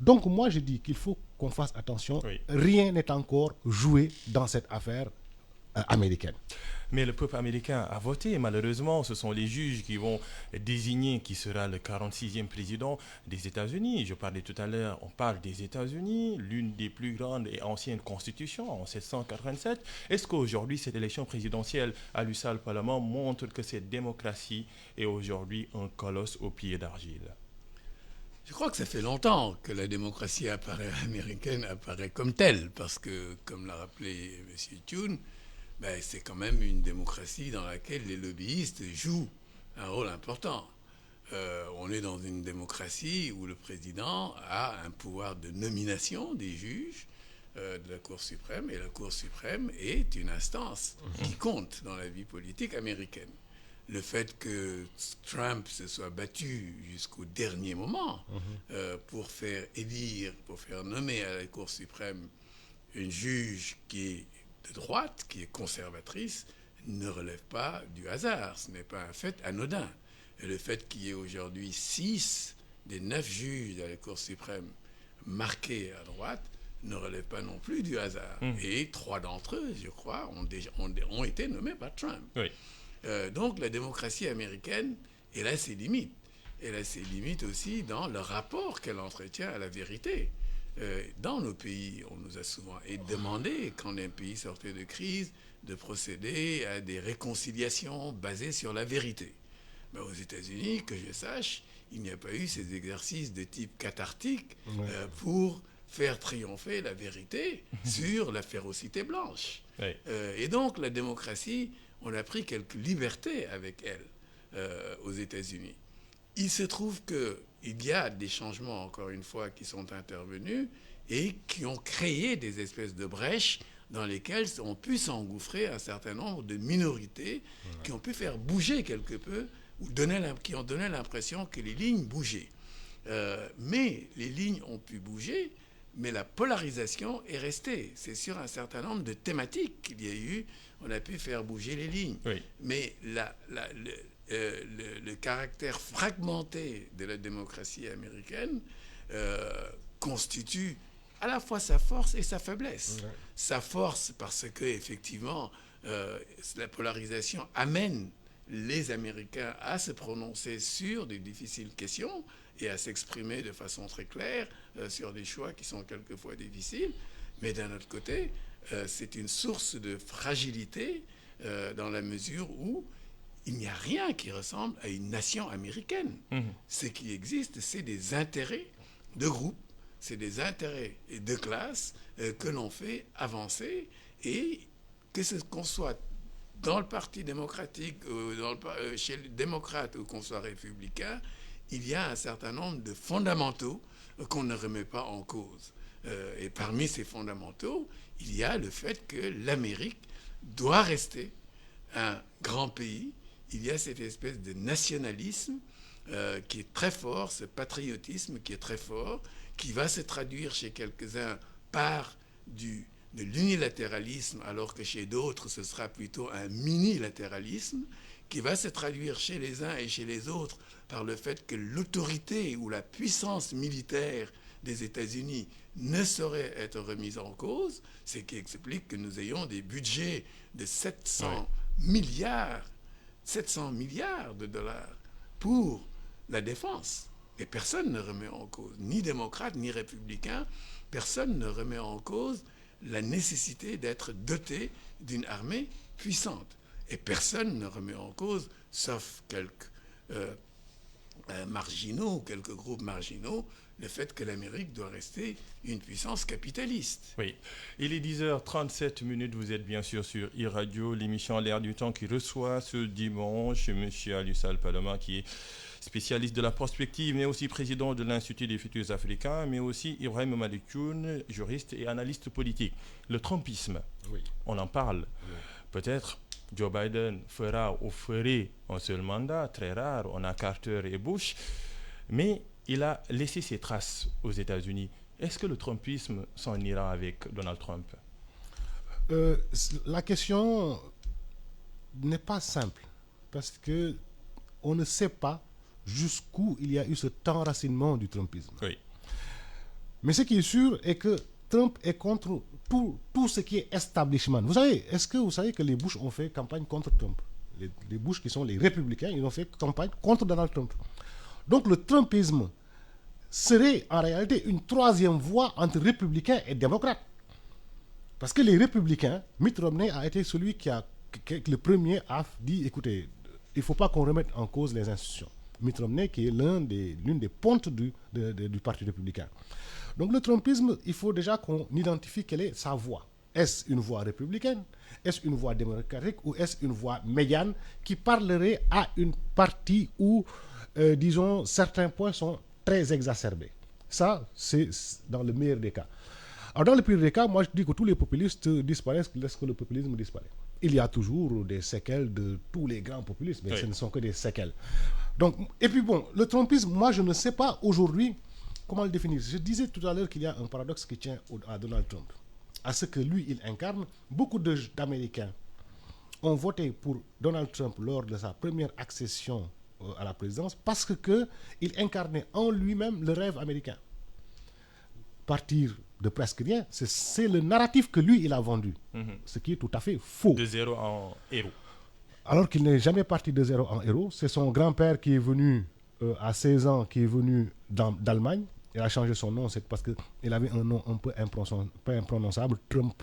Donc moi je dis qu'il faut qu'on fasse attention. Oui. Rien n'est encore joué dans cette affaire américaine. Mais le peuple américain a voté. Malheureusement, ce sont les juges qui vont désigner qui sera le 46e président des États-Unis. Je parlais tout à l'heure, on parle des États-Unis, l'une des plus grandes et anciennes constitutions en 1787. Est-ce qu'aujourd'hui, cette élection présidentielle à l'USA, le Parlement, montre que cette démocratie est aujourd'hui un colosse aux pieds d'argile? Je crois que ça fait longtemps que la démocratie américaine apparaît comme telle, parce que, comme l'a rappelé M. Thune, c'est quand même une démocratie dans laquelle les lobbyistes jouent un rôle important. On est dans une démocratie où le président a un pouvoir de nomination des juges de la Cour suprême, et la Cour suprême est une instance qui compte dans la vie politique américaine. Le fait que Trump se soit battu jusqu'au dernier moment pour faire élire, pour faire nommer à la Cour suprême une juge qui est de droite, qui est conservatrice, ne relève pas du hasard. Ce n'est pas un fait anodin. Et le fait qu'il y ait aujourd'hui 6 des 9 juges de la Cour suprême marqués à droite ne relève pas non plus du hasard. Et 3 d'entre eux, je crois, ont été nommés par Trump. Oui. Donc la démocratie américaine, elle a ses limites. Elle a ses limites aussi dans le rapport qu'elle entretient à la vérité. Dans nos pays, on nous a souvent demandé, quand un pays sortait de crise, de procéder à des réconciliations basées sur la vérité. Mais aux États-Unis, que je sache, il n'y a pas eu ces exercices de type cathartique pour faire triompher la vérité sur la férocité blanche. Oui. Et donc la démocratie, on a pris quelques libertés avec elle aux États-Unis. Il se trouve qu'il y a des changements, encore une fois, qui sont intervenus et qui ont créé des espèces de brèches dans lesquelles on pu s'engouffrer un certain nombre de minorités qui ont pu faire bouger quelque peu ou qui ont donné l'impression que les lignes bougeaient. Mais les lignes ont pu bouger, mais la polarisation est restée. C'est sur un certain nombre de thématiques qu'il y a eu, on a pu faire bouger les lignes. Oui. Mais le caractère fragmenté de la démocratie américaine constitue à la fois sa force et sa faiblesse. Ouais. Sa force parce que effectivement la polarisation amène les Américains à se prononcer sur des difficiles questions et à s'exprimer de façon très claire sur des choix qui sont quelquefois difficiles. Mais d'un autre côté, c'est une source de fragilité dans la mesure où il n'y a rien qui ressemble à une nation américaine. Ce qui existe, c'est des intérêts de groupe, c'est des intérêts de classe que l'on fait avancer, et qu'on soit dans le Parti démocratique, chez les démocrates ou qu'on soit républicain, il y a un certain nombre de fondamentaux qu'on ne remet pas en cause. Et parmi ces fondamentaux, il y a le fait que l'Amérique doit rester un grand pays. Il y a cette espèce de nationalisme qui est très fort, ce patriotisme qui est très fort, qui va se traduire chez quelques-uns par de l'unilatéralisme, alors que chez d'autres, ce sera plutôt un minilatéralisme, qui va se traduire chez les uns et chez les autres par le fait que l'autorité ou la puissance militaire des États-Unis ne saurait être remise en cause, ce qui explique que nous ayons des budgets de 700 milliards de dollars pour la défense. Et personne ne remet en cause, ni démocrate, ni républicain, personne ne remet en cause la nécessité d'être doté d'une armée puissante. Et personne ne remet en cause, sauf quelques marginaux, quelques groupes marginaux, le fait que l'Amérique doit rester une puissance capitaliste. Oui. Il est 10h37, vous êtes bien sûr sur iRadio, l'émission L'air du temps qui reçoit ce dimanche M. Alussal Paloma, qui est spécialiste de la prospective, mais aussi président de l'Institut des futurs africains, mais aussi Ibrahim Malikyoun, juriste et analyste politique. Le trumpisme, on en parle. Oui. Peut-être Joe Biden fera ou ferait un seul mandat, très rare, on a Carter et Bush, mais il a laissé ses traces aux États-Unis. Est-ce que le trumpisme s'en ira avec Donald Trump? La question n'est pas simple, parce qu'on ne sait pas jusqu'où il y a eu cet enracinement du trumpisme. Oui. Mais ce qui est sûr est que Trump est contre tout ce qui est establishment. Est-ce que vous savez que les Bush ont fait campagne contre Trump? Les Bush, qui sont les républicains, ils ont fait campagne contre Donald Trump. Donc le trumpisme serait en réalité une troisième voie entre républicains et démocrates. Parce que les républicains, Mitt Romney a été celui qui le premier a dit, écoutez, il ne faut pas qu'on remette en cause les institutions. Mitt Romney, qui est l'une des pontes du Parti républicain. Donc le trumpisme, il faut déjà qu'on identifie quelle est sa voie. Est-ce une voix républicaine? Est-ce une voix démocratique? Ou est-ce une voix médiane qui parlerait à une partie où, disons, certains points sont très exacerbés? Ça, c'est dans le meilleur des cas. Alors, dans le pire des cas, moi, je dis que tous les populistes disparaissent lorsque le populisme disparaît. Il y a toujours des séquelles de tous les grands populistes, mais ce ne sont que des séquelles. Donc, et puis bon, le trumpisme, moi, je ne sais pas aujourd'hui comment le définir. Je disais tout à l'heure qu'il y a un paradoxe qui tient à Donald Trump, à ce que lui, il incarne. Beaucoup d'Américains ont voté pour Donald Trump lors de sa première accession à la présidence parce qu'il incarnait en lui-même le rêve américain. Partir de presque rien, c'est le narratif que lui, il a vendu, ce qui est tout à fait faux. De zéro en héros. Alors qu'il n'est jamais parti de zéro en héros. C'est son grand-père qui est venu à 16 ans, qui est venu d'Allemagne. Il a changé son nom, c'est parce qu'il avait un nom un peu imprononçable, Trump,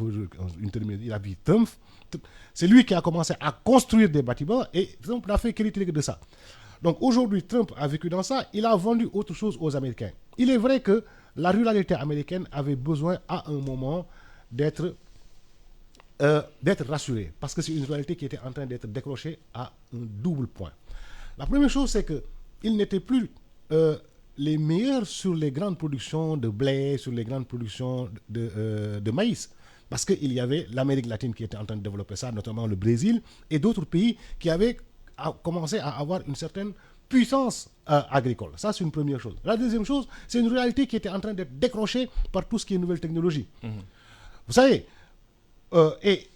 il a dit Trump. C'est lui qui a commencé à construire des bâtiments et Trump n'a fait qu'hériter de ça. Donc aujourd'hui, Trump a vécu dans ça, il a vendu autre chose aux Américains. Il est vrai que la ruralité américaine avait besoin à un moment d'être rassurée, parce que c'est une ruralité qui était en train d'être décrochée à un double point. La première chose, c'est qu'ils n'étaient plus les meilleurs sur les grandes productions de blé, sur les grandes productions de maïs, parce qu'il y avait l'Amérique latine qui était en train de développer ça, notamment le Brésil, et d'autres pays qui avaient commencé à avoir une certaine puissance agricole. Ça, c'est une première chose. La deuxième chose, c'est une réalité qui était en train d'être décrochée par tout ce qui est nouvelle technologie. Vous savez, et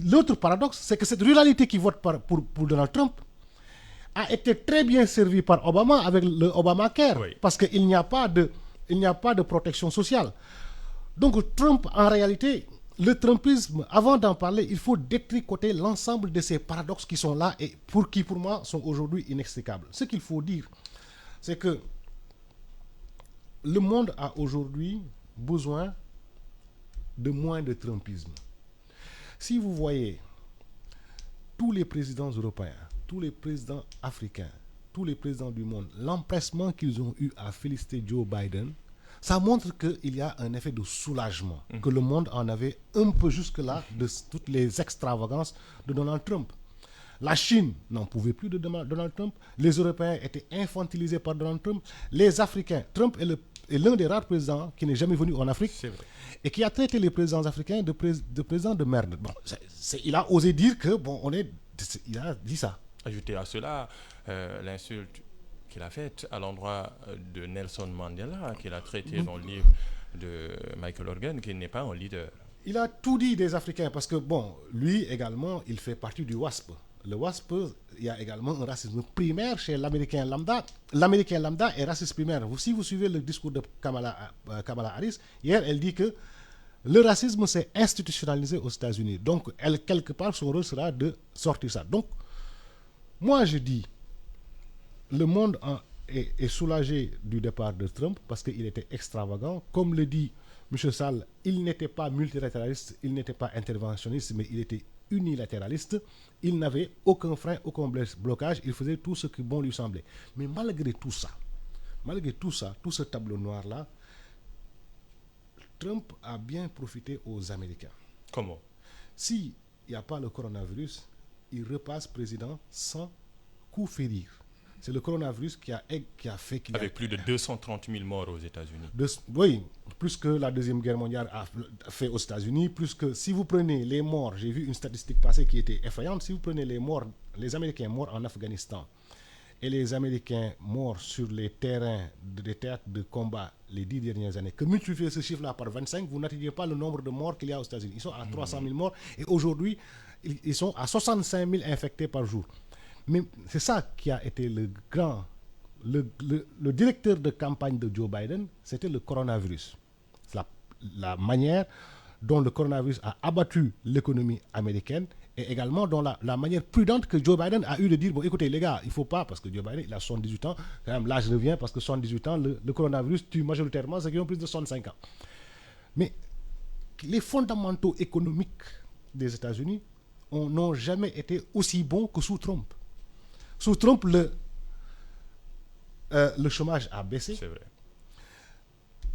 l'autre paradoxe, c'est que cette ruralité qui vote pour Donald Trump a été très bien servie par Obama avec le Obamacare, parce qu'il n'y a pas de protection sociale. Donc Trump, en réalité, le trumpisme, avant d'en parler, il faut détricoter l'ensemble de ces paradoxes qui sont là et qui, pour moi, sont aujourd'hui inextricables. Ce qu'il faut dire, c'est que le monde a aujourd'hui besoin de moins de trumpisme. Si vous voyez tous les présidents européens, tous les présidents africains, tous les présidents du monde, l'empressement qu'ils ont eu à féliciter Joe Biden, ça montre qu'il y a un effet de soulagement, que le monde en avait un peu jusque-là de toutes les extravagances de Donald Trump. La Chine n'en pouvait plus de Donald Trump, les Européens étaient infantilisés par Donald Trump, les Africains, Trump est l'un des rares présidents qui n'est jamais venu en Afrique et qui a traité les présidents africains de présidents de merde. Bon, il a osé dire que, il a dit ça. Ajouter à cela l'insulte qu'il a faite à l'endroit de Nelson Mandela, qu'il a traité dans le livre de Michael Organ, qui n'est pas un leader. Il a tout dit des Africains, parce que, lui également, il fait partie du WASP. Le WASP, il y a également un racisme primaire chez l'Américain lambda. L'Américain lambda est raciste primaire. Si vous suivez le discours de Kamala Harris, hier, elle dit que le racisme s'est institutionnalisé aux États-Unis. Donc, quelque part, son rôle sera de sortir ça. Donc, moi, je dis, le monde est soulagé du départ de Trump parce qu'il était extravagant. Comme le dit M. Sall, il n'était pas multilatéraliste, il n'était pas interventionniste, mais il était unilatéraliste. Il n'avait aucun frein, aucun blocage. Il faisait tout ce qui bon lui semblait. Mais malgré tout ça, tout ce tableau noir-là, Trump a bien profité aux Américains. Comment? S'il n'y a pas le coronavirus, il repasse président sans coup férir. C'est le coronavirus qui a fait qu'il Avec plus de 230 000 morts aux États-Unis. Oui, plus que la Deuxième Guerre mondiale a fait aux États-Unis, plus que si vous prenez les morts, j'ai vu une statistique passée qui était effrayante, si vous prenez les morts, les Américains morts en Afghanistan et les Américains morts sur les théâtres de combat les 10 dernières années, que multipliez ce chiffre-là par 25, vous n'atteignez pas le nombre de morts qu'il y a aux États-Unis. Ils sont à 300 000 morts et aujourd'hui, ils sont à 65 000 infectés par jour. Mais c'est ça qui a été le directeur de campagne de Joe Biden, c'était le coronavirus. La manière dont le coronavirus a abattu l'économie américaine et également dans la manière prudente que Joe Biden a eu de dire, écoutez les gars, il ne faut pas, parce que Joe Biden, il a 78 ans, quand même l'âge revient, parce que 78 ans, le coronavirus tue majoritairement ceux qui ont plus de 65 ans. Mais les fondamentaux économiques des États-Unis n'ont jamais été aussi bons que sous Trump. Sous Trump, le chômage a baissé. C'est vrai.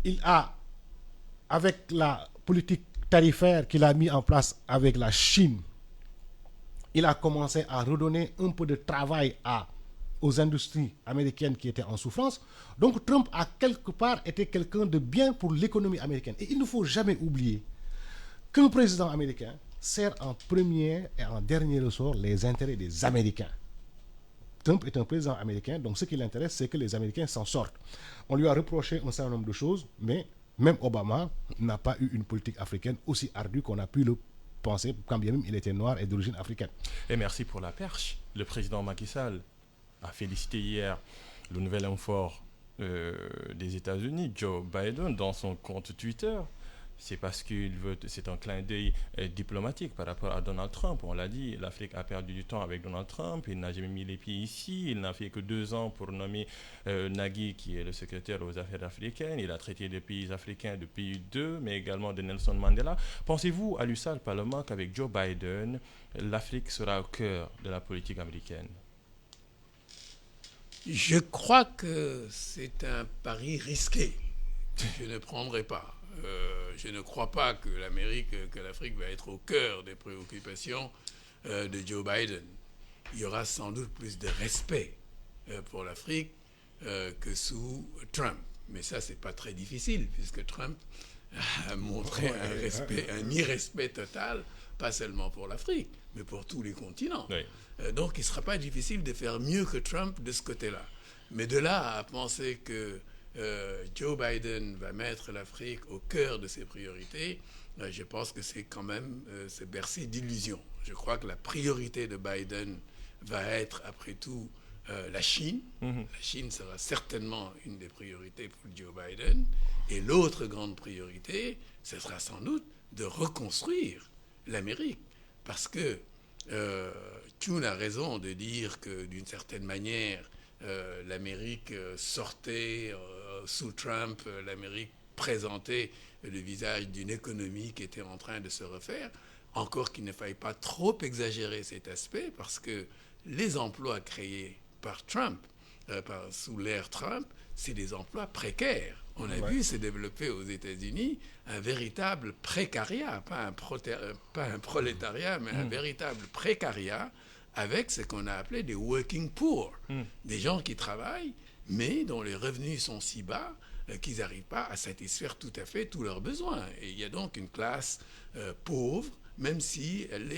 Il a, avec la politique tarifaire qu'il a mis en place avec la Chine, il a commencé à redonner un peu de travail aux industries américaines qui étaient en souffrance. Donc Trump a quelque part été quelqu'un de bien pour l'économie américaine. Et il ne faut jamais oublier qu'un président américain sert en premier et en dernier ressort les intérêts des Américains. Trump est un président américain, donc ce qui l'intéresse, c'est que les Américains s'en sortent. On lui a reproché un certain nombre de choses, mais même Obama n'a pas eu une politique africaine aussi ardue qu'on a pu le penser, quand bien même il était noir et d'origine africaine. Et merci pour la perche. Le président Macky Sall a félicité hier le nouvel homme fort des États-Unis, Joe Biden, dans son compte Twitter. C'est parce c'est un clin d'œil diplomatique par rapport à Donald Trump. On l'a dit, l'Afrique a perdu du temps avec Donald Trump. Il n'a jamais mis les pieds ici. Il n'a fait que 2 ans pour nommer Nagui, qui est le secrétaire aux affaires africaines. Il a traité des pays africains de pays d'eux, mais également de Nelson Mandela. Pensez-vous, à l'USAL Parlement, qu'avec Joe Biden, l'Afrique sera au cœur de la politique américaine? Je crois que c'est un pari risqué. Je ne prendrai pas. Je ne crois pas que l'Afrique va être au cœur des préoccupations de Joe Biden. Il y aura sans doute plus de respect pour l'Afrique que sous Trump. Mais ça, c'est pas très difficile, puisque Trump a montré un irrespect total, pas seulement pour l'Afrique, mais pour tous les continents. Oui. Donc, il ne sera pas difficile de faire mieux que Trump de ce côté-là. Mais de là à penser que Joe Biden va mettre l'Afrique au cœur de ses priorités, je pense que c'est quand même se bercer d'illusions. Je crois que la priorité de Biden va être, après tout, la Chine. La Chine sera certainement une des priorités pour Joe Biden. Et l'autre grande priorité, ce sera sans doute de reconstruire l'Amérique. Parce que Thune a raison de dire que, d'une certaine manière, l'Amérique sortait sous Trump, l'Amérique présentait le visage d'une économie qui était en train de se refaire. Encore qu'il ne faille pas trop exagérer cet aspect, parce que les emplois créés par Trump, sous l'ère Trump, c'est des emplois précaires. On a vu se développer aux États-Unis un véritable précariat, pas un prolétariat, mais un véritable précariat, avec ce qu'on a appelé des working poor, des gens qui travaillent, mais dont les revenus sont si bas qu'ils n'arrivent pas à satisfaire tout à fait tous leurs besoins. Et il y a donc une classe pauvre, même si elle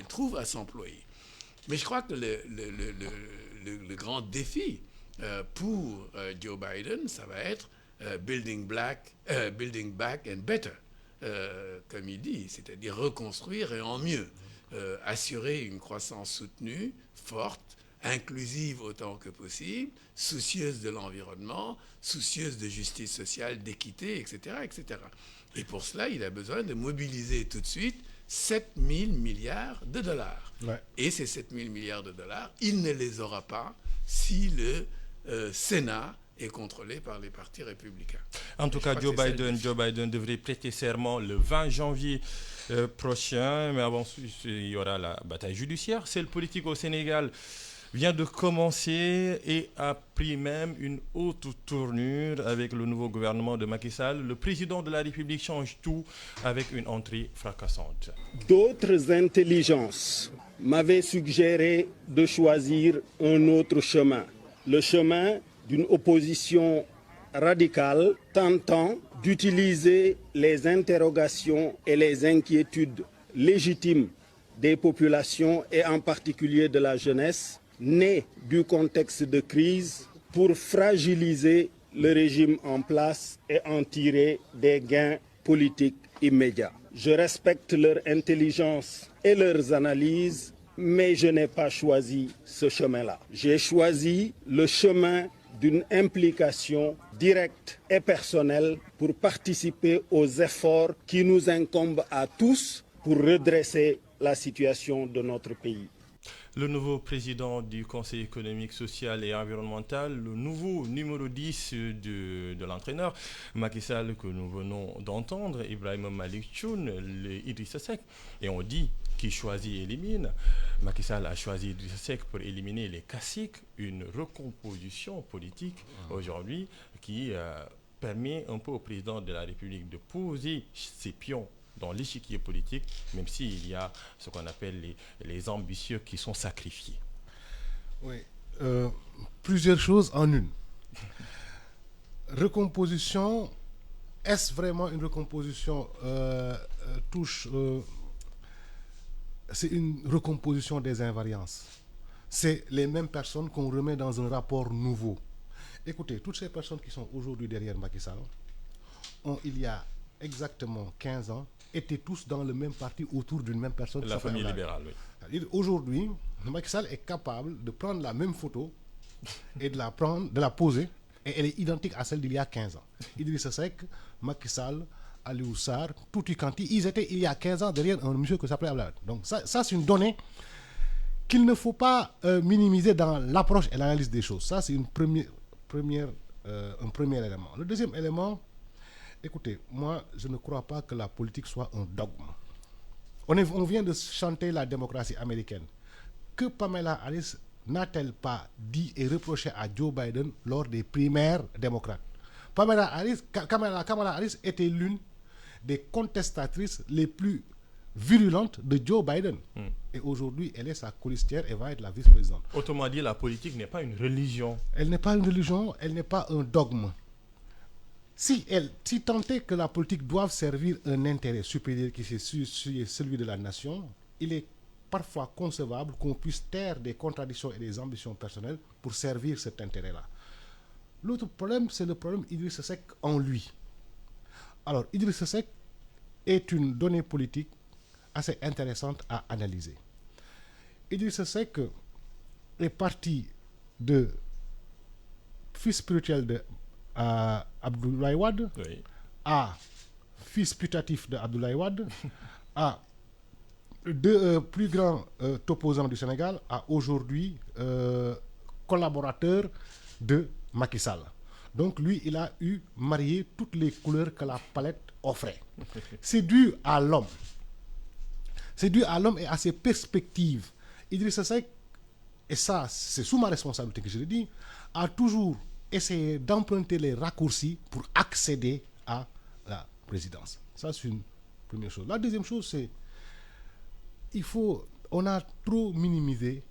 trouve à s'employer. Mais je crois que le grand défi pour Joe Biden, ça va être building back and better, comme il dit, c'est-à-dire reconstruire et en mieux. Assurer une croissance soutenue, forte, inclusive autant que possible, soucieuse de l'environnement, soucieuse de justice sociale, d'équité, etc., etc. Et pour cela, il a besoin de mobiliser tout de suite 7 000 milliards de dollars. Ouais. Et ces 7 000 milliards de dollars, il ne les aura pas si le Sénat est contrôlé par les partis républicains. En tout cas, Joe Biden devrait prêter serment le 20 janvier prochain, mais avant, il y aura la bataille judiciaire. Celle politique au Sénégal vient de commencer et a pris même une haute tournure avec le nouveau gouvernement de Macky Sall. Le président de la République change tout avec une entrée fracassante. D'autres intelligences m'avaient suggéré de choisir un autre chemin, le chemin d'une opposition radicale tentant d'utiliser les interrogations et les inquiétudes légitimes des populations et en particulier de la jeunesse, nées du contexte de crise, pour fragiliser le régime en place et en tirer des gains politiques immédiats. Je respecte leur intelligence et leurs analyses, mais je n'ai pas choisi ce chemin-là. J'ai choisi le chemin d'une implication directe et personnelle pour participer aux efforts qui nous incombent à tous pour redresser la situation de notre pays. Le nouveau président du Conseil économique, social et environnemental, le nouveau numéro 10 de l'entraîneur, Macky Sall, que nous venons d'entendre, Ibrahima Malick Thioune, Idrissa Seck. Et on dit qui choisit élimine. Macky Sall a choisi Idrissa Seck pour éliminer les caciques, une recomposition politique aujourd'hui qui permet un peu au président de la République de poser ses pions dans l'échiquier politique, même s'il y a ce qu'on appelle les ambitieux qui sont sacrifiés. Oui, plusieurs choses en une. Recomposition, est-ce vraiment une recomposition c'est une recomposition des invariances. C'est les mêmes personnes qu'on remet dans un rapport nouveau. Écoutez, toutes ces personnes qui sont aujourd'hui derrière Macky Sall ont, il y a exactement 15 ans, étaient tous dans le même parti autour d'une même personne. La famille libérale, oui. Aujourd'hui, Macky Sall est capable de prendre la même photo et de la poser, et elle est identique à celle d'il y a 15 ans. Idrissa Seck, Macky Sall, Aliou Sarr, Tuti Kanti, ils étaient il y a 15 ans derrière un monsieur qui s'appelait Abdoulaye Wade. Donc ça c'est une donnée qu'il ne faut pas minimiser dans l'approche et l'analyse des choses. Ça c'est un premier élément. Le deuxième élément, écoutez, moi je ne crois pas que la politique soit un dogme. On vient de chanter la démocratie américaine. Que Pamela Harris n'a-t-elle pas dit et reproché à Joe Biden lors des primaires démocrates? Kamala Harris était l'une des contestatrices les plus virulentes de Joe Biden. Et aujourd'hui, elle est sa colistière et va être la vice-présidente. Autrement dit, la politique n'est pas une religion. Elle n'est pas une religion, elle n'est pas un dogme. Si tant est que la politique doit servir un intérêt supérieur qui est celui de la nation, il est parfois concevable qu'on puisse taire des contradictions et des ambitions personnelles pour servir cet intérêt-là. L'autre problème, c'est le problème Idrissa Seck en lui. Alors, Idrissa Seck est une donnée politique assez intéressante à analyser. Idrissa Seck est parti de fils spirituel de Abdoulaye Wade, Oui. à fils putatif de Abdoulaye Wade, à deux plus grands opposants du Sénégal, à aujourd'hui collaborateur de Macky Sall. Donc lui, il a marié toutes les couleurs que la palette offrait. C'est dû à l'homme. C'est dû à l'homme et à ses perspectives. Idrissa Seck, et ça, c'est sous ma responsabilité que je le dis, a toujours essayé d'emprunter les raccourcis pour accéder à la présidence. Ça, c'est une première chose. La deuxième chose, c'est on a trop minimisé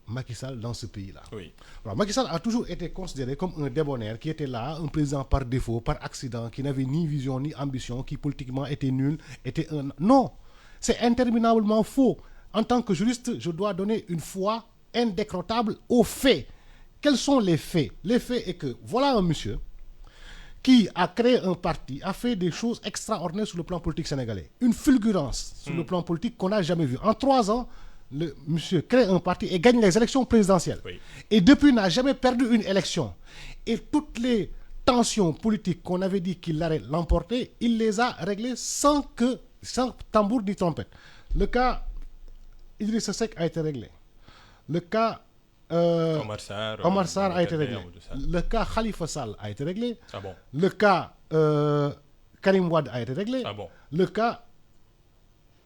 Macky Sall dans ce pays-là. Oui. Alors, Macky Sall a toujours été considéré comme un débonnaire qui était là, un président par défaut, par accident, qui n'avait ni vision ni ambition, qui politiquement était nul, était un... Non, c'est interminablement faux. En tant que juriste, je dois donner une foi indécrottable aux faits. Quels sont les faits? Les faits est que voilà un monsieur qui a créé un parti, a fait des choses extraordinaires sur le plan politique sénégalais. Une fulgurance sur le plan politique qu'on n'a jamais vu. En 3 ans, le monsieur crée un parti et gagne les élections présidentielles. Oui. Et depuis, n'a jamais perdu une élection. Et toutes les tensions politiques qu'on avait dit qu'il allait l'emporter, il les a réglées sans tambour ni trompette. Le cas Idrissa Seck a été réglé. Le cas Omar Sarr a été réglé. Le cas Khalifa Sall a été réglé. Ah bon. Le cas Karim Wade a été réglé. Ah bon. Le cas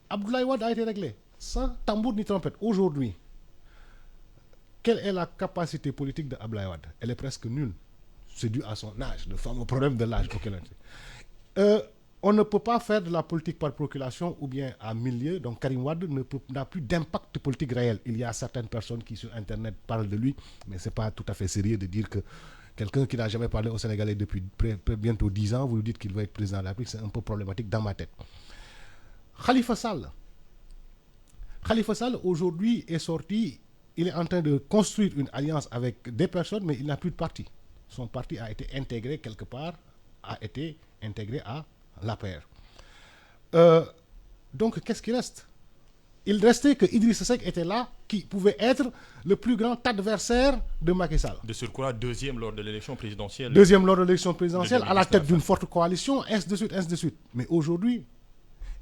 Abdoulaye Wade a été réglé. Sans tambour ni trompette. Aujourd'hui, quelle est la capacité politique de Abdoulaye Wade? Elle est presque nulle. C'est dû à son âge, le fameux problème de l'âge. On ne peut pas faire de la politique par procuration ou bien à milieu. Donc Karim Wade n'a plus d'impact politique réel. Il y a certaines personnes qui sur Internet parlent de lui, mais ce n'est pas tout à fait sérieux de dire que quelqu'un qui n'a jamais parlé au Sénégalais depuis bientôt 10 ans, vous lui dites qu'il va être président de la République, c'est un peu problématique dans ma tête. Khalifa Sall, aujourd'hui, est sorti, il est en train de construire une alliance avec des personnes, mais il n'a plus de parti. Son parti a été intégré quelque part, a été intégré à l'APR. Donc, qu'est-ce qui reste? Il restait que Idrissa Seck était là, qui pouvait être le plus grand adversaire de Macky Sall. De surcroît, deuxième lors de l'élection présidentielle. Deuxième lors de l'élection présidentielle, à la tête d'une forte coalition, ainsi de suite, ainsi de suite. Mais aujourd'hui,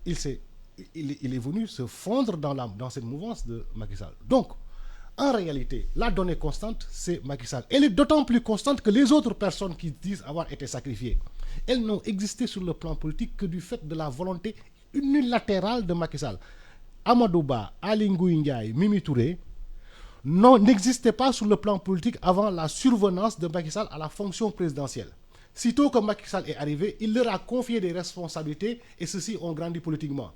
il est venu se fondre dans cette mouvance de Macky Sall. Donc, en réalité, la donnée constante, c'est Macky Sall. Elle est d'autant plus constante que les autres personnes qui disent avoir été sacrifiées, elles n'ont existé sur le plan politique que du fait de la volonté unilatérale de Macky Sall. Amadou Ba, Aly Ngouille Ndiaye, Mimi Touré n'existaient pas sur le plan politique avant la survenance de Macky Sall à la fonction présidentielle. Sitôt que Macky Sall est arrivé, il leur a confié des responsabilités et ceux-ci ont grandi politiquement.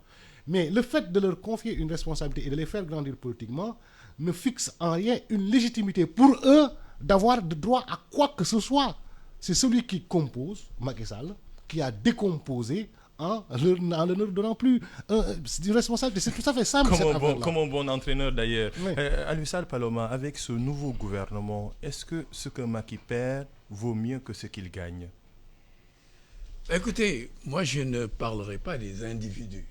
Mais le fait de leur confier une responsabilité et de les faire grandir politiquement ne fixe en rien une légitimité pour eux d'avoir de droit à quoi que ce soit. C'est celui qui compose, Macky Sall, qui a décomposé en ne leur donnant plus une responsabilité. C'est tout à fait simple. Comme un bon entraîneur d'ailleurs. Oui. Alioune Paloma, avec ce nouveau gouvernement, est-ce que ce que Macky perd vaut mieux que ce qu'il gagne? Écoutez, moi je ne parlerai pas des individus.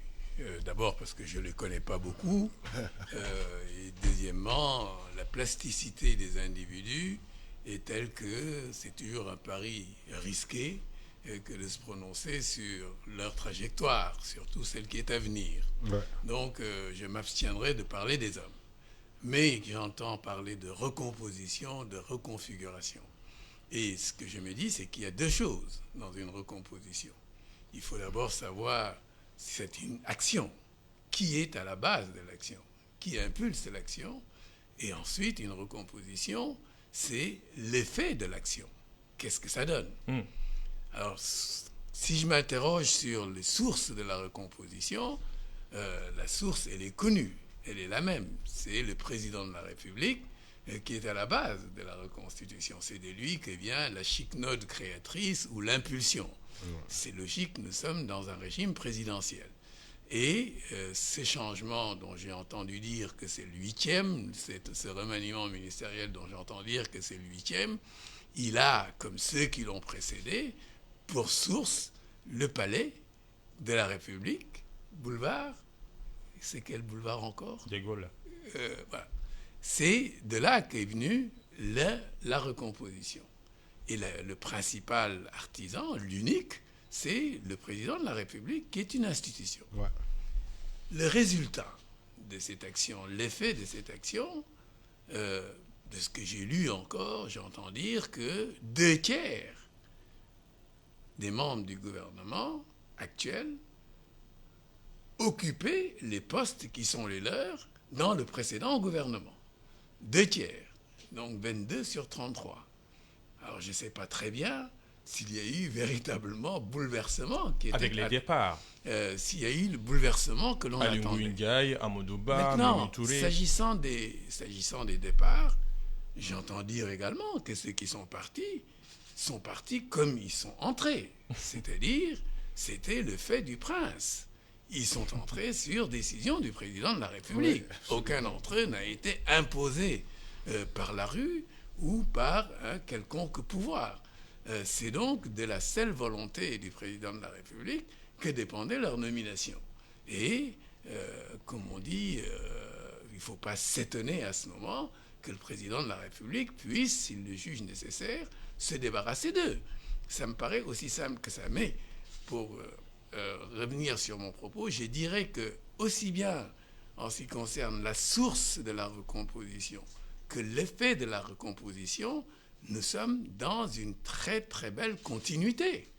D'abord parce que je ne les connais pas beaucoup. Et deuxièmement, la plasticité des individus est telle que c'est toujours un pari risqué que de se prononcer sur leur trajectoire, surtout celle qui est à venir. Ouais. Donc je m'abstiendrai de parler des hommes. Mais j'entends parler de recomposition, de reconfiguration. Et ce que je me dis, c'est qu'il y a deux choses dans une recomposition. Il faut d'abord savoir si c'est une action. Qui est à la base de l'action? Qui impulse l'action? Et ensuite, une recomposition, c'est l'effet de l'action. Qu'est-ce que ça donne? Alors, si je m'interroge sur les sources de la recomposition, la source, elle est connue, elle est la même. C'est le président de la République qui est à la base de la reconstitution. C'est de lui que vient la chiquenaude créatrice ou l'impulsion. C'est logique, nous sommes dans un régime présidentiel. Et ces changements dont j'ai entendu dire que c'est le 8e, ce remaniement ministériel dont j'entends dire que c'est le 8e, il a, comme ceux qui l'ont précédé, pour source le palais de la République, boulevard, c'est quel boulevard encore? De Gaulle. Voilà. C'est de là qu'est venue la recomposition. Et le principal artisan, l'unique, c'est le président de la République qui est une institution. Ouais. Le résultat de cette action, l'effet de cette action, de ce que j'ai lu encore, j'entends dire que 2/3 des membres du gouvernement actuel occupaient les postes qui sont les leurs dans le précédent gouvernement. 2/3, donc 22 sur 33. Alors je ne sais pas très bien s'il y a eu véritablement bouleversement. Avec les départs. S'il y a eu le bouleversement que l'on attendait. Aliou Ndiaye, Amadou Ba, Mimi Touré. S'agissant des départs, j'entends dire également que ceux qui sont partis comme ils sont entrés. C'est-à-dire, c'était le fait du prince. Ils sont entrés sur décision du président de la République. Oui. Aucun d'entre eux n'a été imposé par la rue ou par un quelconque pouvoir. C'est donc de la seule volonté du président de la République que dépendait leur nomination. Et, comme on dit, il ne faut pas s'étonner à ce moment que le président de la République puisse, s'il le juge nécessaire, se débarrasser d'eux. Ça me paraît aussi simple que ça. Mais pour revenir sur mon propos, je dirais que aussi bien en ce qui concerne la source de la recomposition que l'effet de la recomposition, nous sommes dans une très très belle continuité.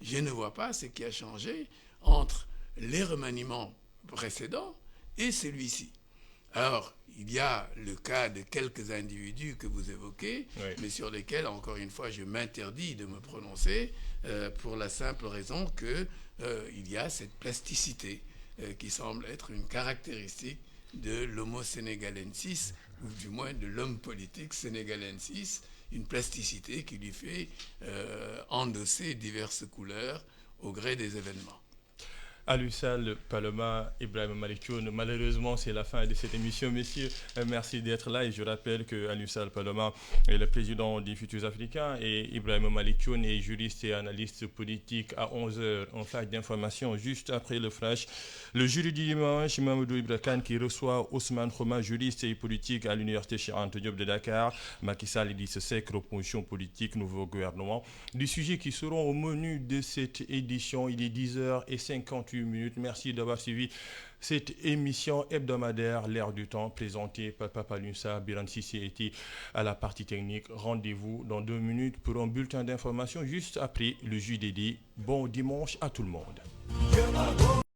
Je ne vois pas ce qui a changé entre les remaniements précédents et celui-ci. Alors, il y a le cas de quelques individus que vous évoquez, oui, mais sur lesquels, encore une fois, je m'interdis de me prononcer pour la simple raison qu'il y a cette plasticité qui semble être une caractéristique de l'homo sénégalensis, ou du moins de l'homme politique sénégalensis, une plasticité qui lui fait endosser diverses couleurs au gré des événements. Alioune Paloma, Ibrahima Malick Thion, malheureusement c'est la fin de cette émission. Messieurs, merci d'être là et je rappelle que Alioune Paloma est le président des Futurs Africains et Ibrahima Malick Thion est juriste et analyste politique. À 11h, un flash d'information juste après le flash. Le jury du dimanche, Mamadou Ibra Kane qui reçoit Ousmane Khoma, juriste et politique à l'université Cheikh Anta Diop de Dakar. Macky Sall et Idrissa Seck, opposition politique, nouveau gouvernement. Des sujets qui seront au menu de cette édition. Il est 10h58. Merci d'avoir suivi cette émission hebdomadaire L'Air du Temps, présentée par Papa Lunsa. Biran Sissi était à la partie technique. Rendez-vous dans 2 minutes pour un bulletin d'information juste après le JDD. Bon dimanche à tout le monde.